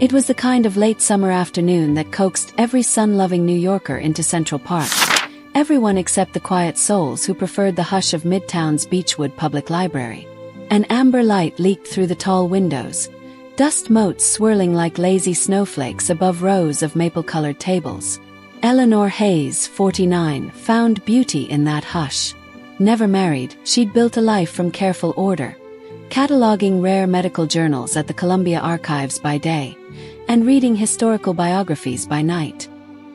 It was the kind of late summer afternoon that coaxed every sun-loving New Yorker into Central Park. Everyone except the quiet souls who preferred the hush of Midtown's Beechwood Public Library. An amber light leaked through the tall windows, dust motes swirling like lazy snowflakes above rows of maple-colored tables. Eleanor Hayes, 49, found beauty in that hush. Never married, she'd built a life from careful order, cataloging rare medical journals at the Columbia Archives by day, and reading historical biographies by night.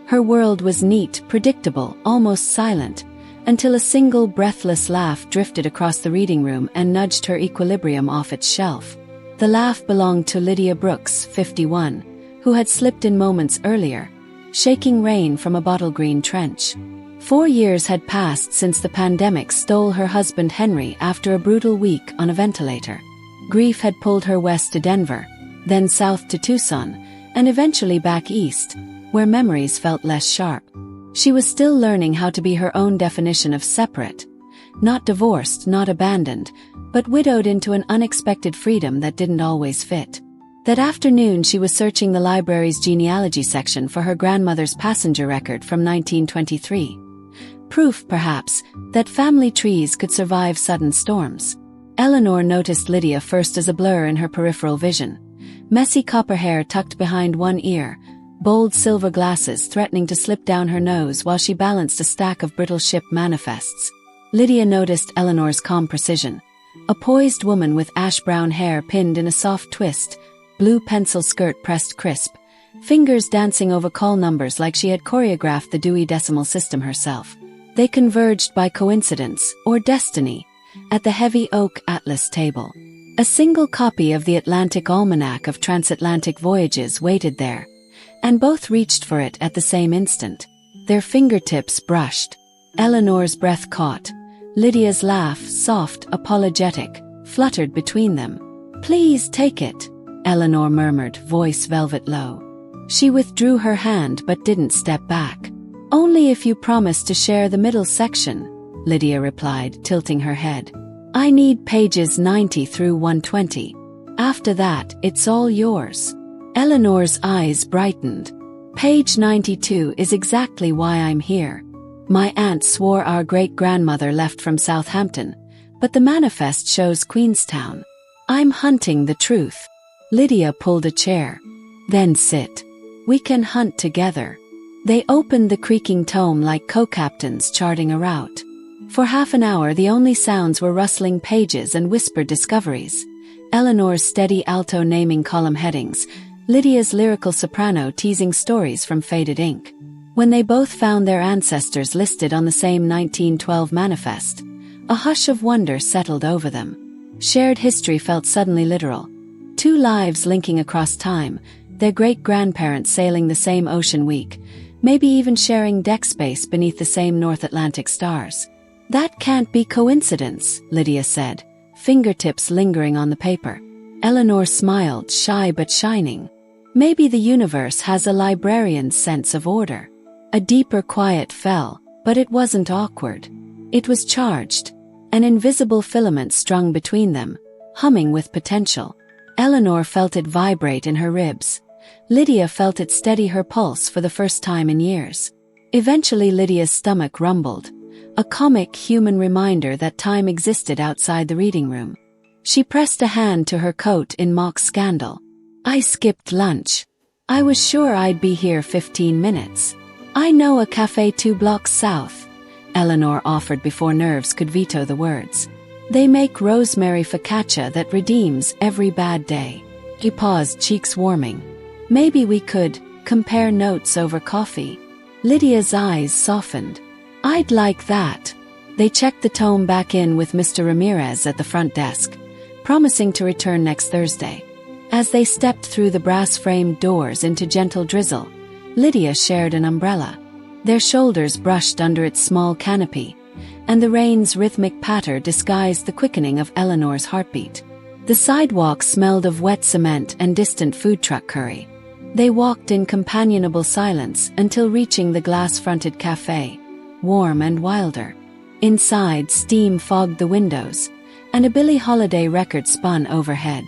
Her world was neat, predictable, almost silent, until a single breathless laugh drifted across the reading room and nudged her equilibrium off its shelf. The laugh belonged to Lydia Brooks, 51, who had slipped in moments earlier, shaking rain from a bottle-green trench. 4 years had passed since the pandemic stole her husband Henry after a brutal week on a ventilator. Grief had pulled her west to Denver, then south to Tucson, and eventually back east, where memories felt less sharp. She was still learning how to be her own definition of separate, not divorced, not abandoned, but widowed into an unexpected freedom that didn't always fit. That afternoon she was searching the library's genealogy section for her grandmother's passenger record from 1923. Proof, perhaps, that family trees could survive sudden storms. Eleanor noticed Lydia first as a blur in her peripheral vision. Messy copper hair tucked behind one ear, bold silver glasses threatening to slip down her nose while she balanced a stack of brittle ship manifests. Lydia noticed Eleanor's calm precision. A poised woman with ash-brown hair pinned in a soft twist, blue pencil skirt pressed crisp, fingers dancing over call numbers like she had choreographed the Dewey Decimal System herself. They converged by coincidence, or destiny, at the heavy oak atlas table. A single copy of the Atlantic Almanac of Transatlantic Voyages waited there, and both reached for it at the same instant. Their fingertips brushed. Eleanor's breath caught. Lydia's laugh, soft, apologetic, fluttered between them. "Please take it," Eleanor murmured, voice velvet low. She withdrew her hand but didn't step back. "Only if you promise to share the middle section," Lydia replied, tilting her head. "I need pages 90 through 120. After that, it's all yours." Eleanor's eyes brightened. "Page 92 is exactly why I'm here. My aunt swore our great-grandmother left from Southampton, but the manifest shows Queenstown. I'm hunting the truth." Lydia pulled a chair. "Then sit. We can hunt together." They opened the creaking tome like co-captains charting a route. For half an hour the only sounds were rustling pages and whispered discoveries. Eleanor's steady alto naming column headings, Lydia's lyrical soprano teasing stories from faded ink. When they both found their ancestors listed on the same 1912 manifest, a hush of wonder settled over them. Shared history felt suddenly literal. 2 lives linking across time, their great-grandparents sailing the same ocean week, maybe even sharing deck space beneath the same North Atlantic stars. "That can't be coincidence," Lydia said, fingertips lingering on the paper. Eleanor smiled, shy but shining. "Maybe the universe has a librarian's sense of order." A deeper quiet fell, but it wasn't awkward. It was charged, an invisible filament strung between them, humming with potential. Eleanor felt it vibrate in her ribs. Lydia felt it steady her pulse for the first time in years. Eventually Lydia's stomach rumbled, a comic human reminder that time existed outside the reading room. She pressed a hand to her coat in mock scandal. "I skipped lunch. I was sure I'd be here 15 minutes. I know a cafe 2 blocks south," Eleanor offered before nerves could veto the words. "They make rosemary focaccia that redeems every bad day." He paused, cheeks warming. "Maybe we could compare notes over coffee." Lydia's eyes softened. "I'd like that." They checked the tome back in with Mr. Ramirez at the front desk, promising to return next Thursday. As they stepped through the brass-framed doors into gentle drizzle, Lydia shared an umbrella. Their shoulders brushed under its small canopy, and the rain's rhythmic patter disguised the quickening of Eleanor's heartbeat. The sidewalk smelled of wet cement and distant food truck curry. They walked in companionable silence until reaching the glass-fronted cafe, warm and wilder. Inside, steam fogged the windows, and a Billie Holiday record spun overhead.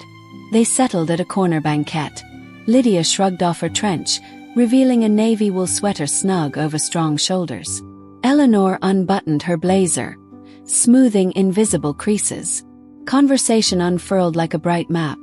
They settled at a corner banquette, Lydia shrugged off her trench, revealing a navy wool sweater snug over strong shoulders. Eleanor unbuttoned her blazer, smoothing invisible creases. Conversation unfurled like a bright map.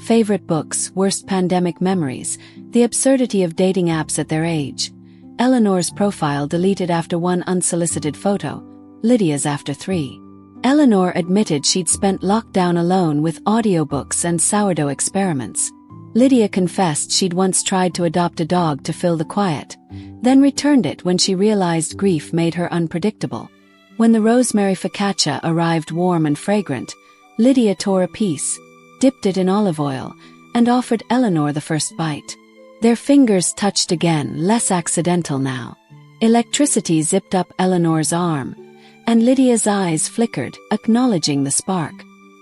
Favorite books, worst pandemic memories, the absurdity of dating apps at their age. Eleanor's profile deleted after one unsolicited photo, Lydia's after 3. Eleanor admitted she'd spent lockdown alone with audiobooks and sourdough experiments. Lydia confessed she'd once tried to adopt a dog to fill the quiet, then returned it when she realized grief made her unpredictable. When the rosemary focaccia arrived warm and fragrant, Lydia tore a piece, dipped it in olive oil, and offered Eleanor the first bite. Their fingers touched again, less accidental now. Electricity zipped up Eleanor's arm, and Lydia's eyes flickered, acknowledging the spark.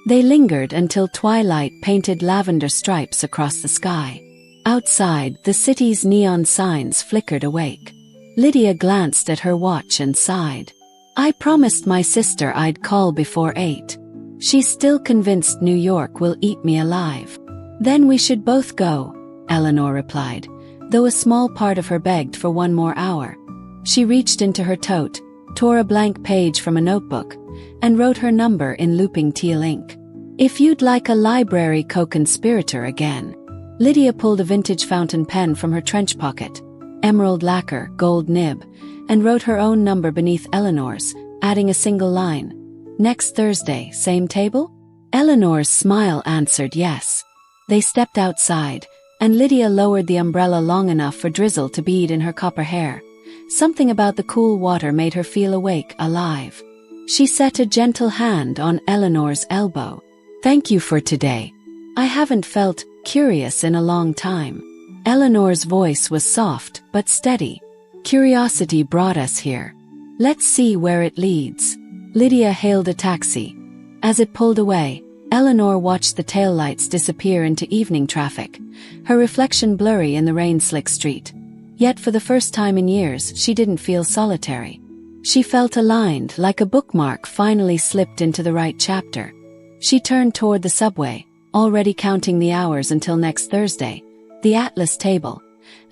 They lingered until twilight painted lavender stripes across the sky. Outside, the city's neon signs flickered awake. Lydia glanced at her watch and sighed. I promised my sister I'd call before 8. She's still convinced New York will eat me alive. Then we should both go, Eleanor replied, though a small part of her begged for one more hour. She reached into her tote, tore a blank page from a notebook, and wrote her number in looping teal ink. If you'd like a library co-conspirator again. Lydia pulled a vintage fountain pen from her trench pocket, emerald lacquer, gold nib, and wrote her own number beneath Eleanor's, adding a single line. Next Thursday, same table? Eleanor's smile answered yes. They stepped outside, and Lydia lowered the umbrella long enough for drizzle to bead in her copper hair. Something about the cool water made her feel awake, alive. She set a gentle hand on Eleanor's elbow. Thank you for today. I haven't felt curious in a long time. Eleanor's voice was soft but steady. Curiosity brought us here. Let's see where it leads. Lydia hailed a taxi. As it pulled away, Eleanor watched the taillights disappear into evening traffic, her reflection blurry in the rain-slick street. Yet for the first time in years, she didn't feel solitary. She felt aligned, like a bookmark finally slipped into the right chapter. She turned toward the subway, already counting the hours until next Thursday, the Atlas table,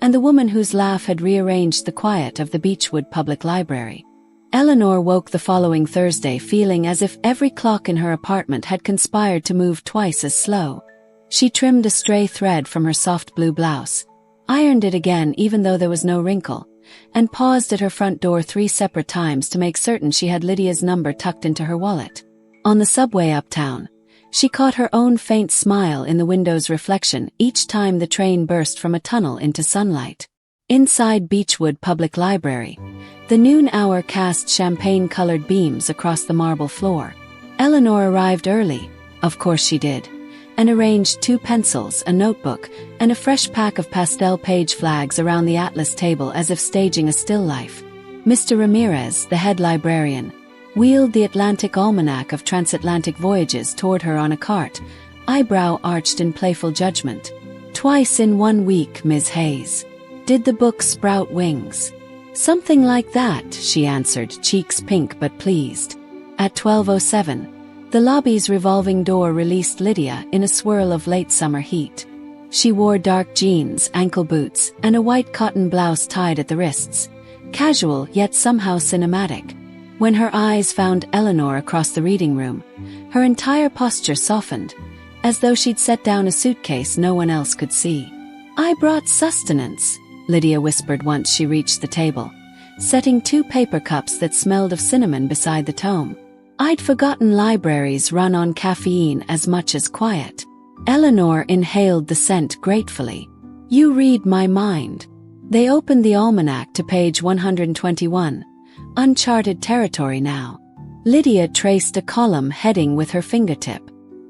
and the woman whose laugh had rearranged the quiet of the Beechwood Public Library. Eleanor woke the following Thursday feeling as if every clock in her apartment had conspired to move twice as slow. She trimmed a stray thread from her soft blue blouse, ironed it again even though there was no wrinkle, and paused at her front door 3 separate times to make certain she had Lydia's number tucked into her wallet. On the subway uptown, she caught her own faint smile in the window's reflection each time the train burst from a tunnel into sunlight. Inside Beechwood Public Library, the noon hour cast champagne-colored beams across the marble floor. Eleanor arrived early, of course she did, and arranged 2 pencils, a notebook, and a fresh pack of pastel page flags around the Atlas table as if staging a still life. Mr. Ramirez, the head librarian, wheeled the Atlantic Almanac of Transatlantic Voyages toward her on a cart, eyebrow arched in playful judgment. Twice in 1 week, Ms. Hayes. Did the book sprout wings? Something like that, she answered, cheeks pink but pleased. At 12:07, the lobby's revolving door released Lydia in a swirl of late summer heat. She wore dark jeans, ankle boots, and a white cotton blouse tied at the wrists, casual yet somehow cinematic. When her eyes found Eleanor across the reading room, her entire posture softened, as though she'd set down a suitcase no one else could see. I brought sustenance, Lydia whispered once she reached the table, setting 2 paper cups that smelled of cinnamon beside the tome. I'd forgotten libraries run on caffeine as much as quiet. Eleanor inhaled the scent gratefully. You read my mind. They opened the almanac to page 121. Uncharted territory now. Lydia traced a column heading with her fingertip.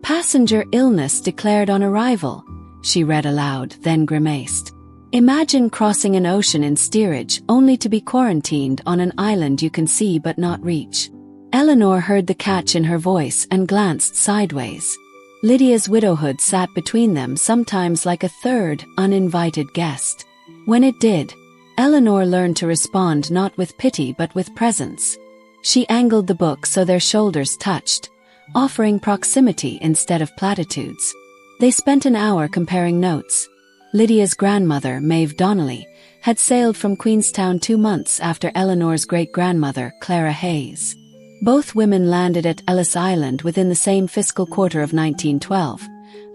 Passenger illness declared on arrival, she read aloud, then grimaced. Imagine crossing an ocean in steerage only to be quarantined on an island you can see but not reach. Eleanor heard the catch in her voice and glanced sideways. Lydia's widowhood sat between them, sometimes like a third, uninvited guest. When it did, Eleanor learned to respond not with pity but with presence. She angled the book so their shoulders touched, offering proximity instead of platitudes. They spent an hour comparing notes. Lydia's grandmother, Maeve Donnelly, had sailed from Queenstown 2 months after Eleanor's great-grandmother, Clara Hayes. Both women landed at Ellis Island within the same fiscal quarter of 1912,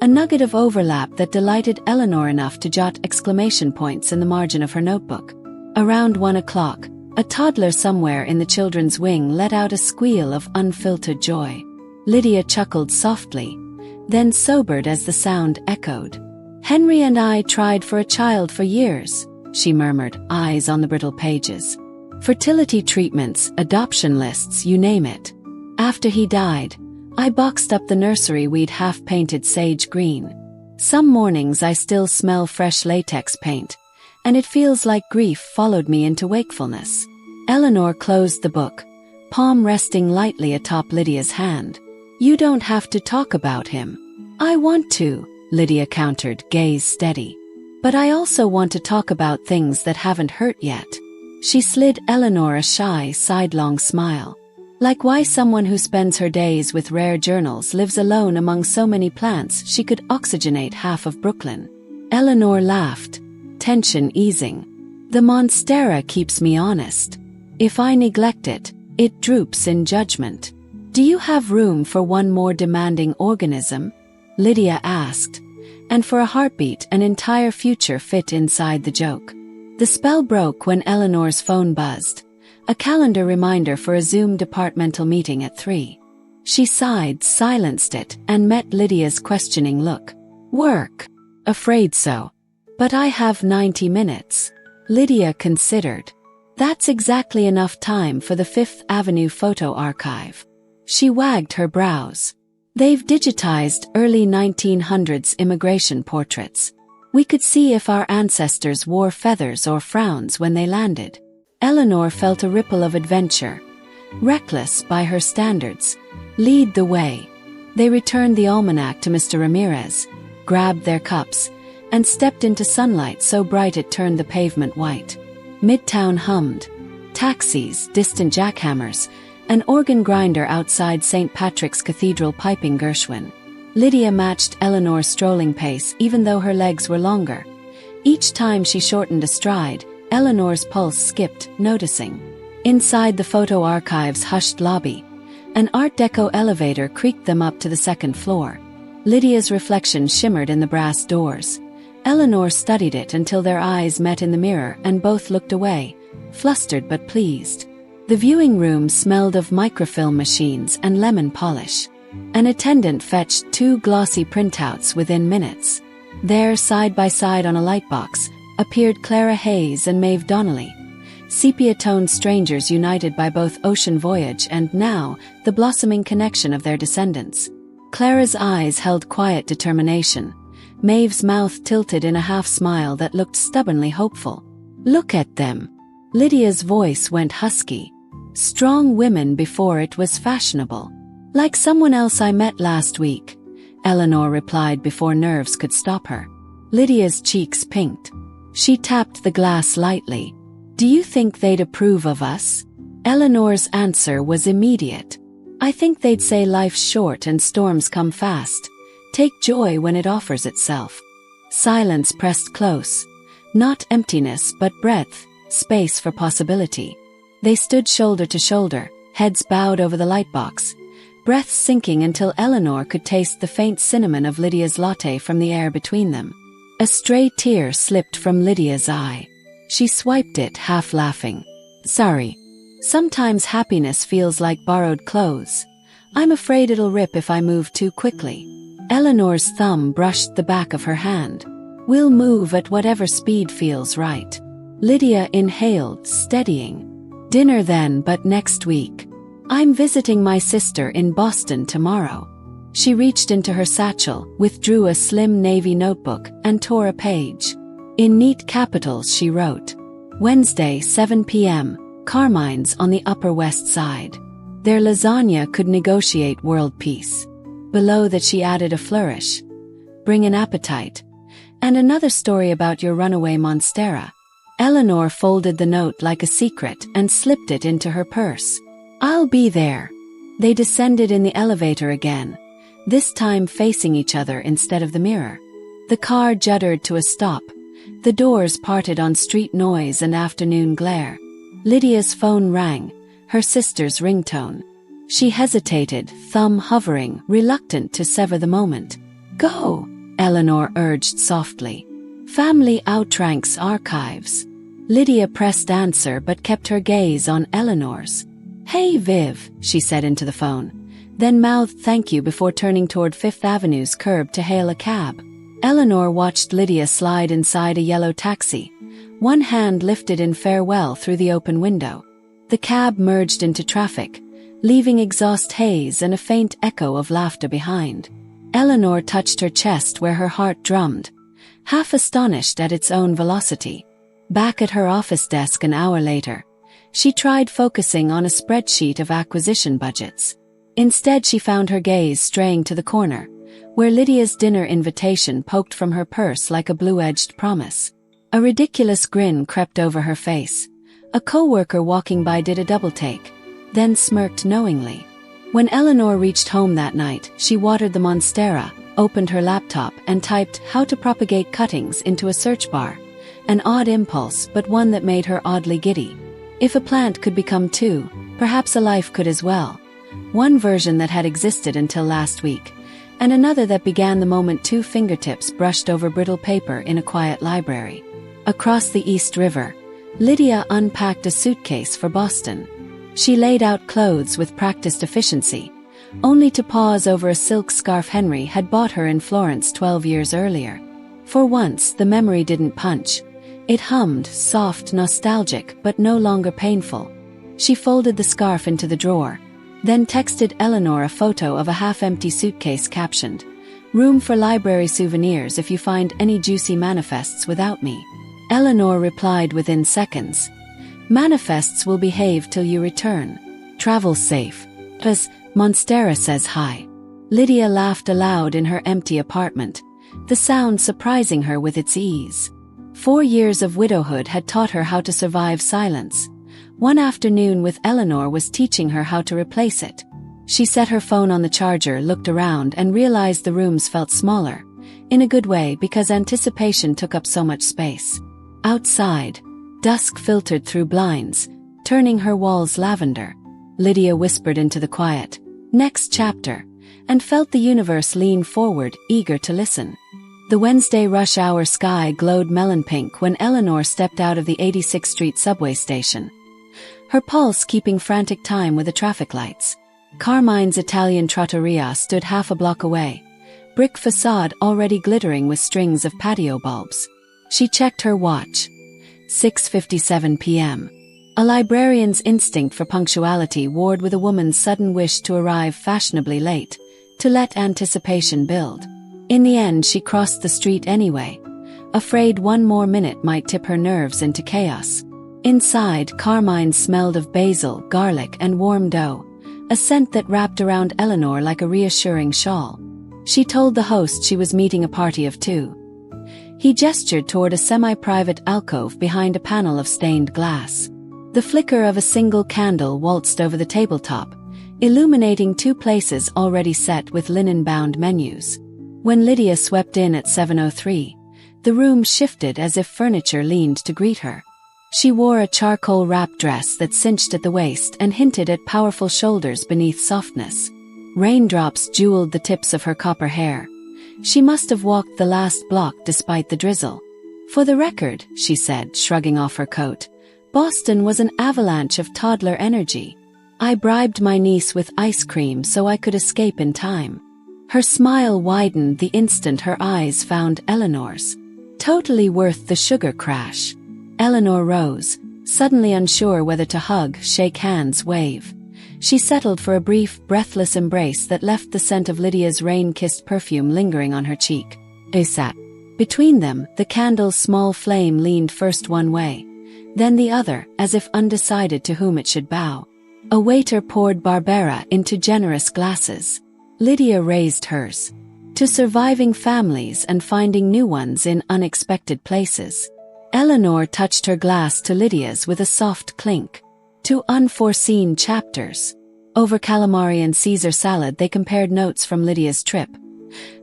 a nugget of overlap that delighted Eleanor enough to jot exclamation points in the margin of her notebook. Around 1 o'clock, a toddler somewhere in the children's wing let out a squeal of unfiltered joy. Lydia chuckled softly, then sobered as the sound echoed. "Henry and I tried for a child for years," she murmured, eyes on the brittle pages. "Fertility treatments, adoption lists, you name it. After he died, I boxed up the nursery we'd half-painted sage green. Some mornings I still smell fresh latex paint, and it feels like grief followed me into wakefulness." Eleanor closed the book, palm resting lightly atop Lydia's hand. "You don't have to talk about him." "I want to," Lydia countered, gaze steady. "But I also want to talk about things that haven't hurt yet." She slid Eleanor a shy, sidelong smile. Like why someone who spends her days with rare journals lives alone among so many plants she could oxygenate half of Brooklyn. Eleanor laughed, tension easing. "The monstera keeps me honest. If I neglect it, it droops in judgment." "Do you have room for one more demanding organism?" Lydia asked, and for a heartbeat an entire future fit inside the joke. The spell broke when Eleanor's phone buzzed, a calendar reminder for a Zoom departmental meeting at 3. She sighed, silenced it, and met Lydia's questioning look. "Work?" "Afraid so. But I have 90 minutes. Lydia considered. "That's exactly enough time for the Fifth Avenue photo archive." She wagged her brows. "They've digitized early 1900s immigration portraits. We could see if our ancestors wore feathers or frowns when they landed." Eleanor felt a ripple of adventure. Reckless by her standards. "Lead the way." They returned the almanac to Mr. Ramirez, grabbed their cups, and stepped into sunlight so bright it turned the pavement white. Midtown hummed. Taxis, distant jackhammers, an organ grinder outside St. Patrick's Cathedral piping Gershwin. Lydia matched Eleanor's strolling pace even though her legs were longer. Each time she shortened a stride, Eleanor's pulse skipped, noticing. Inside the photo archive's hushed lobby, an Art Deco elevator creaked them up to the second floor. Lydia's reflection shimmered in the brass doors. Eleanor studied it until their eyes met in the mirror and both looked away, flustered but pleased. The viewing room smelled of microfilm machines and lemon polish. An attendant fetched 2 glossy printouts within minutes. There, side by side on a lightbox, appeared Clara Hayes and Maeve Donnelly, sepia-toned strangers united by both ocean voyage and, now, the blossoming connection of their descendants. Clara's eyes held quiet determination. Maeve's mouth tilted in a half-smile that looked stubbornly hopeful. "Look at them." Lydia's voice went husky. "Strong women before it was fashionable." "Like someone else I met last week," Eleanor replied before nerves could stop her. Lydia's cheeks pinked. She tapped the glass lightly. "Do you think they'd approve of us?" Eleanor's answer was immediate. "I think they'd say life's short and storms come fast. Take joy when it offers itself." Silence pressed close. Not emptiness but breadth, space for possibility. They stood shoulder to shoulder, heads bowed over the lightbox, breaths sinking until Eleanor could taste the faint cinnamon of Lydia's latte from the air between them. A stray tear slipped from Lydia's eye. She swiped it, half laughing. "Sorry. Sometimes happiness feels like borrowed clothes. I'm afraid it'll rip if I move too quickly." Eleanor's thumb brushed the back of her hand. "We'll move at whatever speed feels right." Lydia inhaled, steadying. "Dinner then, but next week. I'm visiting my sister in Boston tomorrow." She reached into her satchel, withdrew a slim navy notebook, and tore a page. In neat capitals she wrote, "Wednesday, 7 p.m., Carmine's on the Upper West Side. Their lasagna could negotiate world peace." Below that she added a flourish. "Bring an appetite. And another story about your runaway monstera." Eleanor folded the note like a secret and slipped it into her purse. "I'll be there." They descended in the elevator again, this time facing each other instead of the mirror. The car juddered to a stop. The doors parted on street noise and afternoon glare. Lydia's phone rang, her sister's ringtone. She hesitated, thumb hovering, reluctant to sever the moment. "Go," Eleanor urged softly. "Family outranks archives." Lydia pressed answer but kept her gaze on Eleanor's. "Hey Viv," she said into the phone, then mouthed thank you before turning toward Fifth Avenue's curb to hail a cab. Eleanor watched Lydia slide inside a yellow taxi, one hand lifted in farewell through the open window. The cab merged into traffic, leaving exhaust haze and a faint echo of laughter behind. Eleanor touched her chest where her heart drummed, half astonished at its own velocity. Back at her office desk an hour later, she tried focusing on a spreadsheet of acquisition budgets. Instead, she found her gaze straying to the corner, where Lydia's dinner invitation poked from her purse like a blue-edged promise. A ridiculous grin crept over her face. A coworker walking by did a double-take, then smirked knowingly. When Eleanor reached home that night, she watered the monstera, opened her laptop and typed "how to propagate cuttings" into a search bar. An odd impulse, but one that made her oddly giddy. If a plant could become two, perhaps a life could as well. One version that had existed until last week, and another that began the moment two fingertips brushed over brittle paper in a quiet library. Across the East River, Lydia unpacked a suitcase for Boston. She laid out clothes with practiced efficiency, only to pause over a silk scarf Henry had bought her in Florence 12 years earlier. For once, the memory didn't punch. It hummed, soft, nostalgic, but no longer painful. She folded the scarf into the drawer, then texted Eleanor a photo of a half-empty suitcase captioned, "Room for library souvenirs if you find any juicy manifests without me." Eleanor replied within seconds, "Manifests will behave till you return. Travel safe. As Monstera says hi." Lydia laughed aloud in her empty apartment, the sound surprising her with its ease. 4 years of widowhood had taught her how to survive silence. One afternoon with Eleanor was teaching her how to replace it. She set her phone on the charger, looked around, and realized the rooms felt smaller, in a good way because anticipation took up so much space. Outside, dusk filtered through blinds, turning her walls lavender. Lydia whispered into the quiet, "Next chapter," and felt the universe lean forward, eager to listen. The Wednesday rush hour sky glowed melon pink when Eleanor stepped out of the 86th Street subway station, her pulse keeping frantic time with the traffic lights. Carmine's Italian trattoria stood half a block away, brick facade already glittering with strings of patio bulbs. She checked her watch. 6:57 p.m. A librarian's instinct for punctuality warred with a woman's sudden wish to arrive fashionably late, to let anticipation build. In the end, she crossed the street anyway, afraid one more minute might tip her nerves into chaos. Inside, Carmine smelled of basil, garlic, and warm dough, a scent that wrapped around Eleanor like a reassuring shawl. She told the host she was meeting a party of 2. He gestured toward a semi-private alcove behind a panel of stained glass. The flicker of a single candle waltzed over the tabletop, illuminating 2 places already set with linen-bound menus. When Lydia swept in at 7:03, the room shifted as if furniture leaned to greet her. She wore a charcoal wrap dress that cinched at the waist and hinted at powerful shoulders beneath softness. Raindrops jeweled the tips of her copper hair. She must have walked the last block despite the drizzle. "For the record," she said, shrugging off her coat, "Boston was an avalanche of toddler energy. I bribed my niece with ice cream so I could escape in time." Her smile widened the instant her eyes found Eleanor's. "Totally worth the sugar crash." Eleanor rose, suddenly unsure whether to hug, shake hands, wave. She settled for a brief, breathless embrace that left the scent of Lydia's rain-kissed perfume lingering on her cheek. They sat. Between them, the candle's small flame leaned first one way, then the other, as if undecided to whom it should bow. A waiter poured Barbera into generous glasses. Lydia raised hers. To surviving families and finding new ones in unexpected places. Eleanor touched her glass to Lydia's with a soft clink. To unforeseen chapters. Over calamari and Caesar salad they compared notes from Lydia's trip.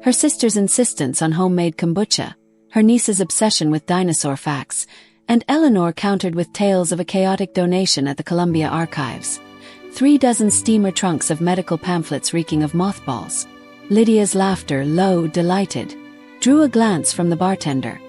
Her sister's insistence on homemade kombucha, her niece's obsession with dinosaur facts, and Eleanor countered with tales of a chaotic donation at the Columbia Archives. 36 steamer trunks of medical pamphlets reeking of mothballs. Lydia's laughter, low, delighted, drew a glance from the bartender.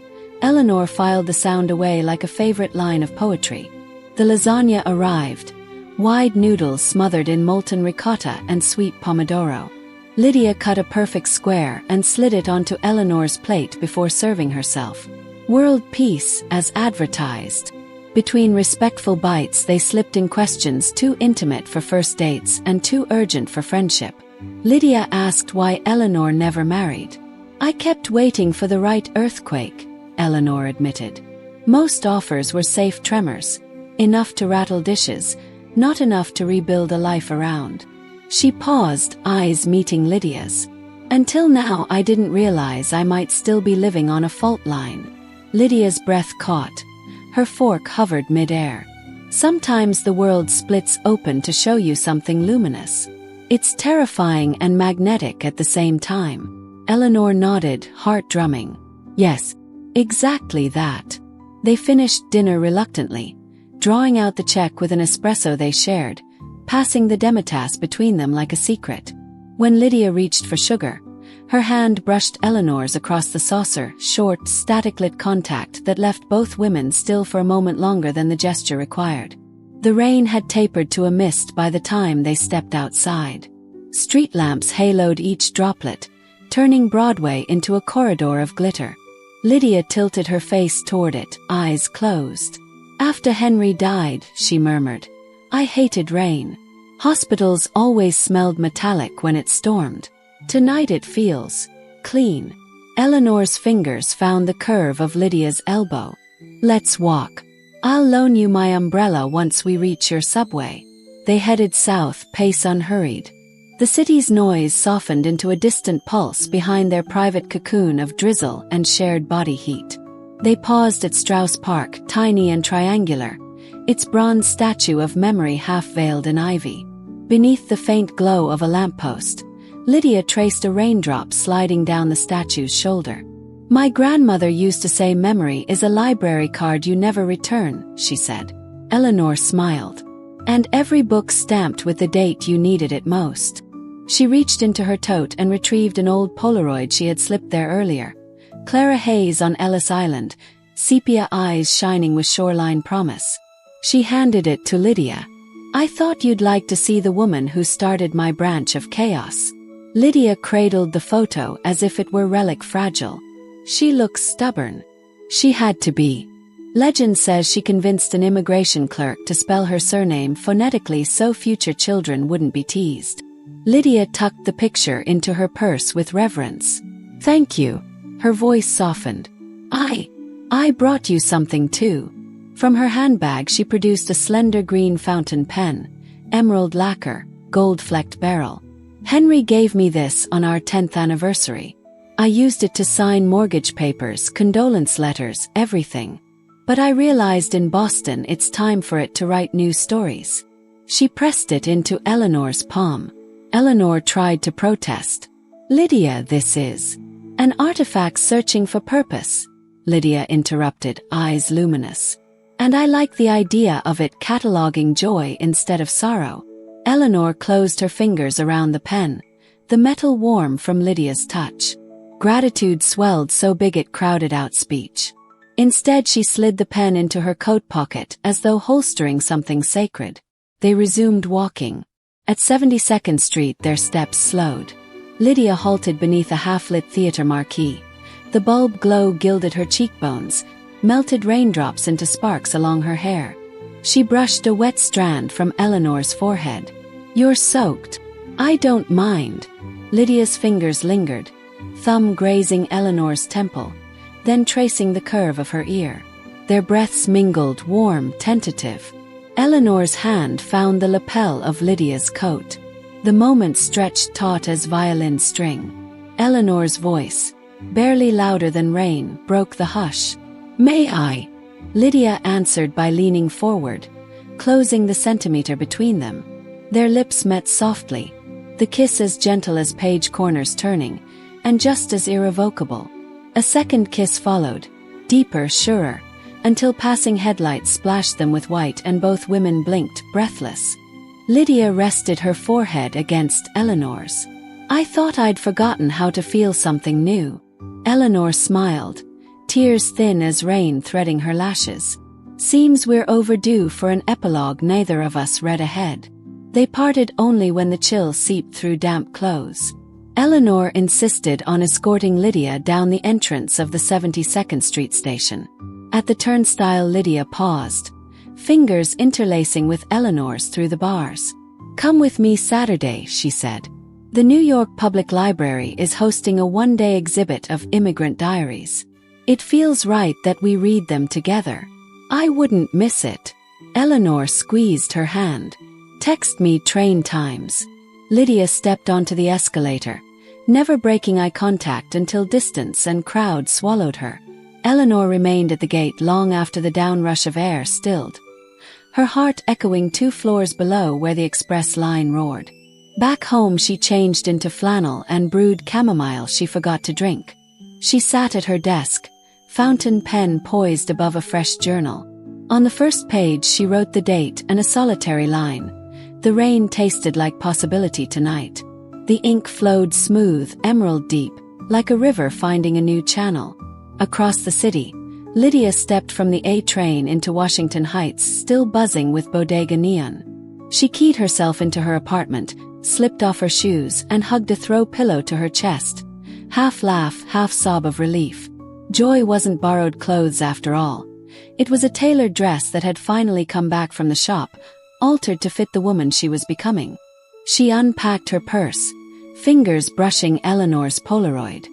Eleanor filed the sound away like a favorite line of poetry. The lasagna arrived, wide noodles smothered in molten ricotta and sweet pomodoro. Lydia cut a perfect square and slid it onto Eleanor's plate before serving herself. World peace, as advertised. Between respectful bites they slipped in questions too intimate for first dates and too urgent for friendship. Lydia asked why Eleanor never married. "I kept waiting for the right earthquake," Eleanor admitted. "Most offers were safe tremors. Enough to rattle dishes, not enough to rebuild a life around." She paused, eyes meeting Lydia's. "Until now I didn't realize I might still be living on a fault line." Lydia's breath caught. Her fork hovered mid-air. "Sometimes the world splits open to show you something luminous. It's terrifying and magnetic at the same time." Eleanor nodded, heart drumming. "Yes, exactly that." They finished dinner reluctantly, drawing out the check with an espresso they shared, passing the demitasse between them like a secret. When Lydia reached for sugar, her hand brushed Eleanor's across the saucer, short, static-lit contact that left both women still for a moment longer than the gesture required. The rain had tapered to a mist by the time they stepped outside. Street lamps haloed each droplet, turning Broadway into a corridor of glitter. Lydia tilted her face toward it, eyes closed. "After Henry died," she murmured, "I hated rain. Hospitals always smelled metallic when it stormed. Tonight it feels clean." Eleanor's fingers found the curve of Lydia's elbow. "Let's walk. I'll loan you my umbrella once we reach your subway." They headed south, pace unhurried. The city's noise softened into a distant pulse behind their private cocoon of drizzle and shared body heat. They paused at Strauss Park, tiny and triangular, its bronze statue of memory half-veiled in ivy. Beneath the faint glow of a lamppost, Lydia traced a raindrop sliding down the statue's shoulder. "My grandmother used to say memory is a library card you never return," she said. Eleanor smiled. "And every book stamped with the date you needed it most." She reached into her tote and retrieved an old Polaroid she had slipped there earlier. Clara Hayes on Ellis Island, sepia eyes shining with shoreline promise. She handed it to Lydia. "I thought you'd like to see the woman who started my branch of chaos." Lydia cradled the photo as if it were relic fragile. "She looks stubborn." She had to be. Legend says she convinced an immigration clerk to spell her surname phonetically so future children wouldn't be teased. Lydia tucked the picture into her purse with reverence. "Thank you." Her voice softened. I brought you something too." From her handbag she produced a slender green fountain pen, emerald lacquer, gold-flecked barrel. "Henry gave me this on our 10th anniversary. I used it to sign mortgage papers, condolence letters, everything. But I realized in Boston it's time for it to write new stories." She pressed it into Eleanor's palm. Eleanor tried to protest. "Lydia, this is an artifact searching for purpose," Lydia interrupted, eyes luminous. "And I like the idea of it cataloging joy instead of sorrow." Eleanor closed her fingers around the pen, the metal warm from Lydia's touch. Gratitude swelled so big it crowded out speech. Instead she slid the pen into her coat pocket as though holstering something sacred. They resumed walking. At 72nd Street their steps slowed. Lydia halted beneath a half-lit theater marquee. The bulb glow gilded her cheekbones, melted raindrops into sparks along her hair. She brushed a wet strand from Eleanor's forehead. "You're soaked." "I don't mind." Lydia's fingers lingered, thumb grazing Eleanor's temple, then tracing the curve of her ear. Their breaths mingled, warm, tentative. Eleanor's hand found the lapel of Lydia's coat. The moment stretched taut as violin string. Eleanor's voice, barely louder than rain, broke the hush. "May I?" Lydia answered by leaning forward, closing the centimeter between them. Their lips met softly, the kiss as gentle as page corners turning, and just as irrevocable. A second kiss followed, deeper, surer, until passing headlights splashed them with white and both women blinked, breathless. Lydia rested her forehead against Eleanor's. "I thought I'd forgotten how to feel something new." Eleanor smiled, tears thin as rain threading her lashes. "Seems we're overdue for an epilogue." Neither of us read ahead. They parted only when the chill seeped through damp clothes. Eleanor insisted on escorting Lydia down the entrance of the 72nd Street station. At the turnstile, Lydia paused, fingers interlacing with Eleanor's through the bars. "Come with me Saturday," she said. "The New York Public Library is hosting a one-day exhibit of immigrant diaries. It feels right that we read them together. I wouldn't miss it." Eleanor squeezed her hand. "Text me train times." Lydia stepped onto the escalator, never breaking eye contact until distance and crowd swallowed her. Eleanor remained at the gate long after the downrush of air stilled, her heart echoing 2 floors below where the express line roared. Back home she changed into flannel and brewed chamomile she forgot to drink. She sat at her desk, fountain pen poised above a fresh journal. On the first page she wrote the date and a solitary line. "The rain tasted like possibility tonight." The ink flowed smooth, emerald deep, like a river finding a new channel. Across the city, Lydia stepped from the A train into Washington Heights, still buzzing with bodega neon. She keyed herself into her apartment, slipped off her shoes, and hugged a throw pillow to her chest. Half laugh, half sob of relief. Joy wasn't borrowed clothes after all. It was a tailored dress that had finally come back from the shop, altered to fit the woman she was becoming. She unpacked her purse, fingers brushing Eleanor's Polaroid.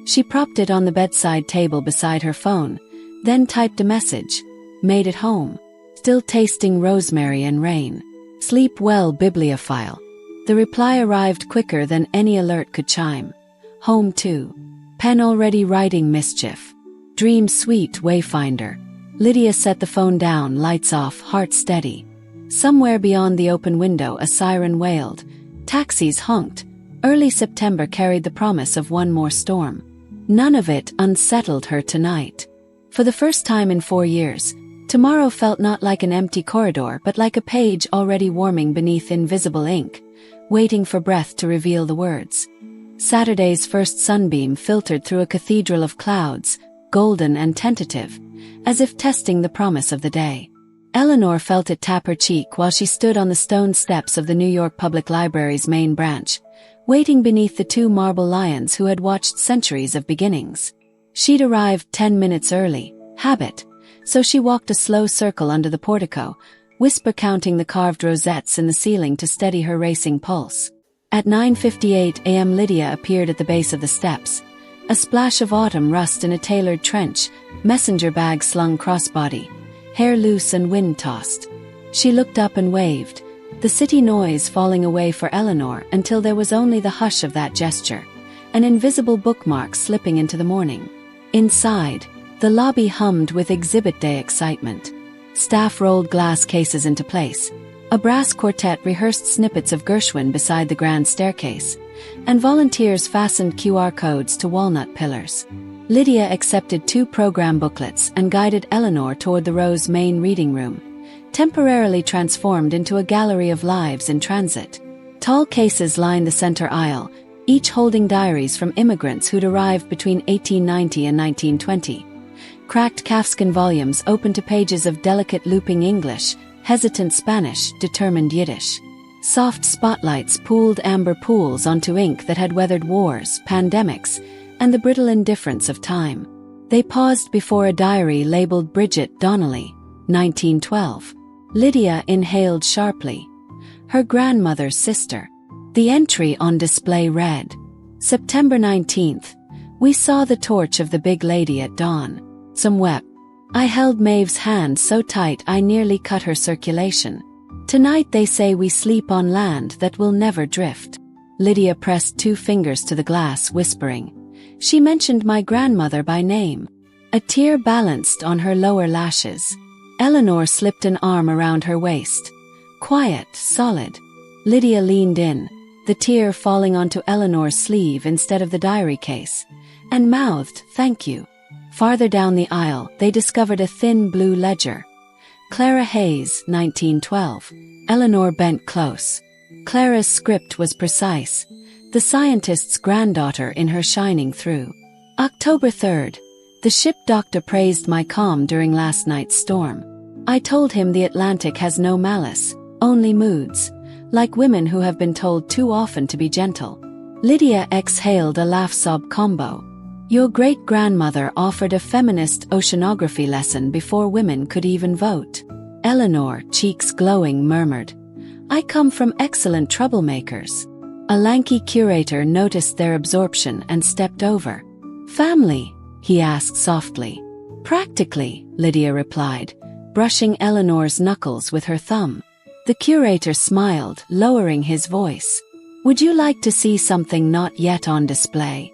She propped it on the bedside table beside her phone, then typed a message. "Made it home. Still tasting rosemary and rain. Sleep well, bibliophile." The reply arrived quicker than any alert could chime. "Home too. Pen already writing mischief. Dream sweet, wayfinder." Lydia set the phone down, lights off, heart steady. Somewhere beyond the open window a siren wailed. Taxis honked. Early September carried the promise of one more storm. None of it unsettled her tonight. For the first time in 4 years, tomorrow felt not like an empty corridor but like a page already warming beneath invisible ink, waiting for breath to reveal the words. Saturday's first sunbeam filtered through a cathedral of clouds, golden and tentative, as if testing the promise of the day. Eleanor felt it tap her cheek while she stood on the stone steps of the New York Public Library's main branch, waiting beneath the 2 marble lions who had watched centuries of beginnings. She'd arrived 10 minutes early, habit, so she walked a slow circle under the portico, whisper counting the carved rosettes in the ceiling to steady her racing pulse. At 9:58 a.m. Lydia appeared at the base of the steps, a splash of autumn rust in a tailored trench, messenger bag slung crossbody, hair loose and wind-tossed. She looked up and waved, the city noise falling away for Eleanor until there was only the hush of that gesture, an invisible bookmark slipping into the morning. Inside, the lobby hummed with exhibit day excitement. Staff rolled glass cases into place. A brass quartet rehearsed snippets of Gershwin beside the grand staircase, and volunteers fastened QR codes to walnut pillars. Lydia accepted 2 program booklets and guided Eleanor toward the Rose main reading room, temporarily transformed into a gallery of lives in transit. Tall cases lined the center aisle, each holding diaries from immigrants who'd arrived between 1890 and 1920. Cracked calfskin volumes opened to pages of delicate looping English, hesitant Spanish, determined Yiddish. Soft spotlights pooled amber pools onto ink that had weathered wars, pandemics, and the brittle indifference of time. They paused before a diary labeled Bridget Donnelly, 1912. Lydia inhaled sharply. Her grandmother's sister. The entry on display read, September 19th. We saw the torch of the big lady at dawn. Some wept. I held Maeve's hand so tight I nearly cut her circulation. Tonight they say we sleep on land that will never drift. Lydia pressed 2 fingers to the glass, whispering. She mentioned my grandmother by name. A tear balanced on her lower lashes. Eleanor slipped an arm around her waist. Quiet, solid. Lydia leaned in, the tear falling onto Eleanor's sleeve instead of the diary case, and mouthed, "Thank you." Farther down the aisle, they discovered a thin blue ledger. Clara Hayes, 1912. Eleanor bent close. Clara's script was precise, the scientist's granddaughter in her shining through. October 3rd. The ship doctor praised my calm during last night's storm. I told him the Atlantic has no malice, only moods, like women who have been told too often to be gentle. Lydia exhaled a laugh-sob combo. Your great-grandmother offered a feminist oceanography lesson before women could even vote. Eleanor, cheeks glowing, murmured, I come from excellent troublemakers. A lanky curator noticed their absorption and stepped over. Family? He asked softly. Practically, Lydia replied, brushing Eleanor's knuckles with her thumb. The curator smiled, lowering his voice. Would you like to see something not yet on display?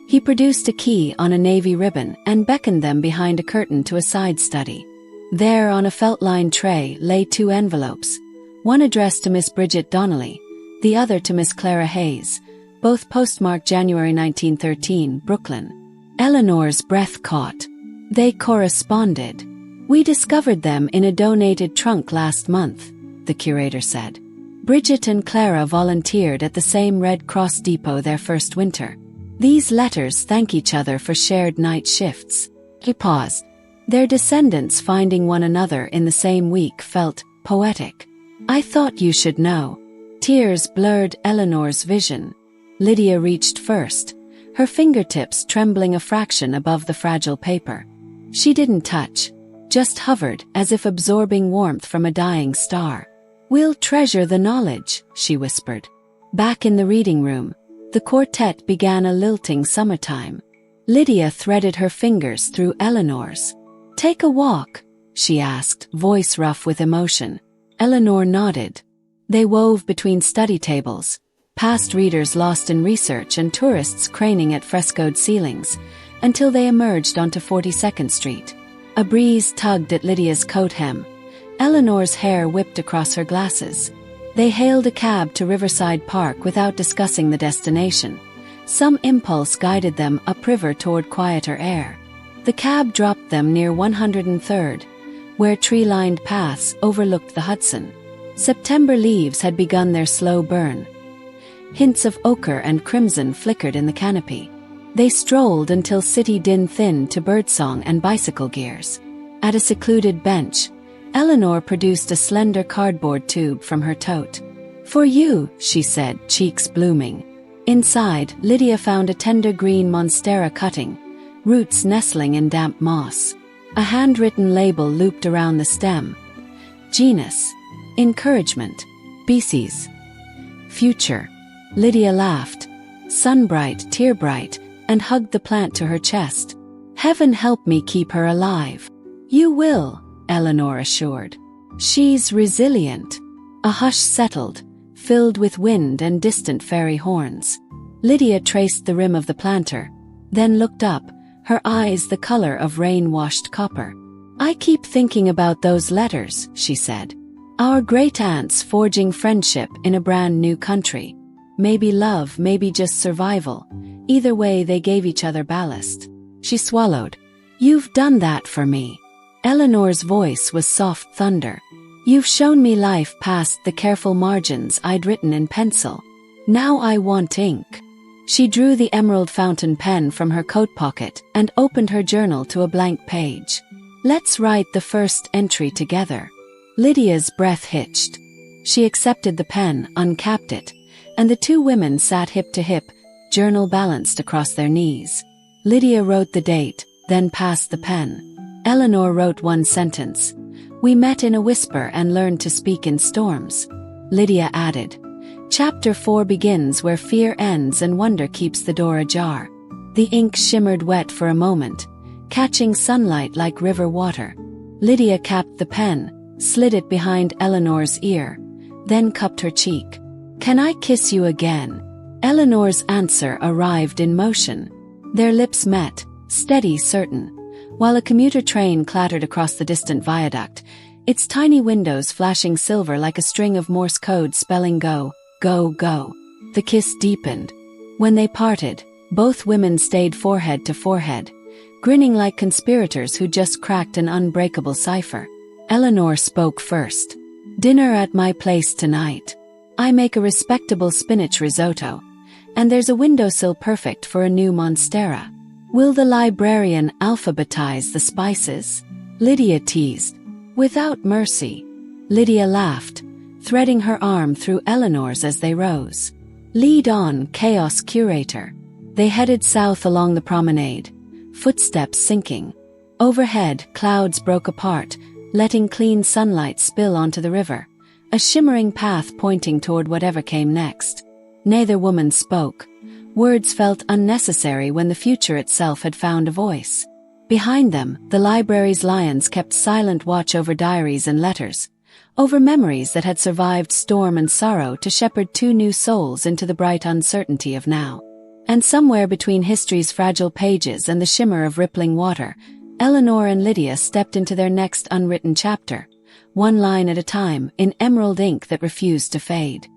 He produced a key on a navy ribbon and beckoned them behind a curtain to a side study. There on a felt-lined tray lay 2 envelopes, one addressed to Miss Bridget Donnelly, the other to Miss Clara Hayes, both postmarked January 1913, Brooklyn. Eleanor's breath caught. They corresponded. We discovered them in a donated trunk last month, the curator said. Bridget and Clara volunteered at the same Red Cross depot their first winter. These letters thank each other for shared night shifts. He paused. Their descendants finding one another in the same week felt poetic. I thought you should know. Tears blurred Eleanor's vision. Lydia reached first, her fingertips trembling a fraction above the fragile paper. She didn't touch, just hovered as if absorbing warmth from a dying star. We'll treasure the knowledge, she whispered. Back in the reading room, the quartet began a lilting summertime. Lydia threaded her fingers through Eleanor's. Take a walk, she asked, voice rough with emotion. Eleanor nodded. They wove between study tables, past readers lost in research and tourists craning at frescoed ceilings, until they emerged onto 42nd Street. A breeze tugged at Lydia's coat hem. Eleanor's hair whipped across her glasses. They hailed a cab to Riverside Park without discussing the destination. Some impulse guided them upriver toward quieter air. The cab dropped them near 103rd, where tree-lined paths overlooked the Hudson. September leaves had begun their slow burn. Hints of ochre and crimson flickered in the canopy. They strolled until city din thinned to birdsong and bicycle gears. At a secluded bench, Eleanor produced a slender cardboard tube from her tote. For you, she said, cheeks blooming. Inside, Lydia found a tender green monstera cutting, roots nestling in damp moss. A handwritten label looped around the stem. Genus. Encouragement. Species. Future. Lydia laughed. Sunbright, tear-bright, and hugged the plant to her chest. Heaven help me keep her alive. You will, Eleanor assured. She's resilient. A hush settled, filled with wind and distant fairy horns. Lydia traced the rim of the planter, then looked up, her eyes the color of rain-washed copper. I keep thinking about those letters, she said. Our great-aunts forging friendship in a brand new country. Maybe love, maybe just survival. Either way, they gave each other ballast. She swallowed. You've done that for me. Eleanor's voice was soft thunder. You've shown me life past the careful margins I'd written in pencil. Now I want ink. She drew the emerald fountain pen from her coat pocket and opened her journal to a blank page. Let's write the first entry together. Lydia's breath hitched. She accepted the pen, uncapped it, and the 2 women sat hip to hip, journal balanced across their knees. Lydia wrote the date, then passed the pen. Eleanor wrote one sentence. We met in a whisper and learned to speak in storms. Lydia added. Chapter 4 begins where fear ends and wonder keeps the door ajar. The ink shimmered wet for a moment, catching sunlight like river water. Lydia capped the pen, slid it behind Eleanor's ear, then cupped her cheek. Can I kiss you again? Eleanor's answer arrived in motion. Their lips met, steady, certain, while a commuter train clattered across the distant viaduct, its tiny windows flashing silver like a string of Morse code spelling go, go, go. The kiss deepened. When they parted, both women stayed forehead to forehead, grinning like conspirators who just cracked an unbreakable cipher. Eleanor spoke first. "Dinner at my place tonight. I make a respectable spinach risotto, and there's a windowsill perfect for a new monstera. Will the librarian alphabetize the spices?" Lydia teased. "Without mercy." Lydia laughed, threading her arm through Eleanor's as they rose. "Lead on, chaos curator." They headed south along the promenade, footsteps sinking. Overhead, clouds broke apart, letting clean sunlight spill onto the river, a shimmering path pointing toward whatever came next. Neither woman spoke. Words felt unnecessary when the future itself had found a voice. Behind them, the library's lions kept silent watch over diaries and letters, over memories that had survived storm and sorrow to shepherd two new souls into the bright uncertainty of now. And somewhere between history's fragile pages and the shimmer of rippling water, Eleanor and Lydia stepped into their next unwritten chapter, one line at a time, in emerald ink that refused to fade.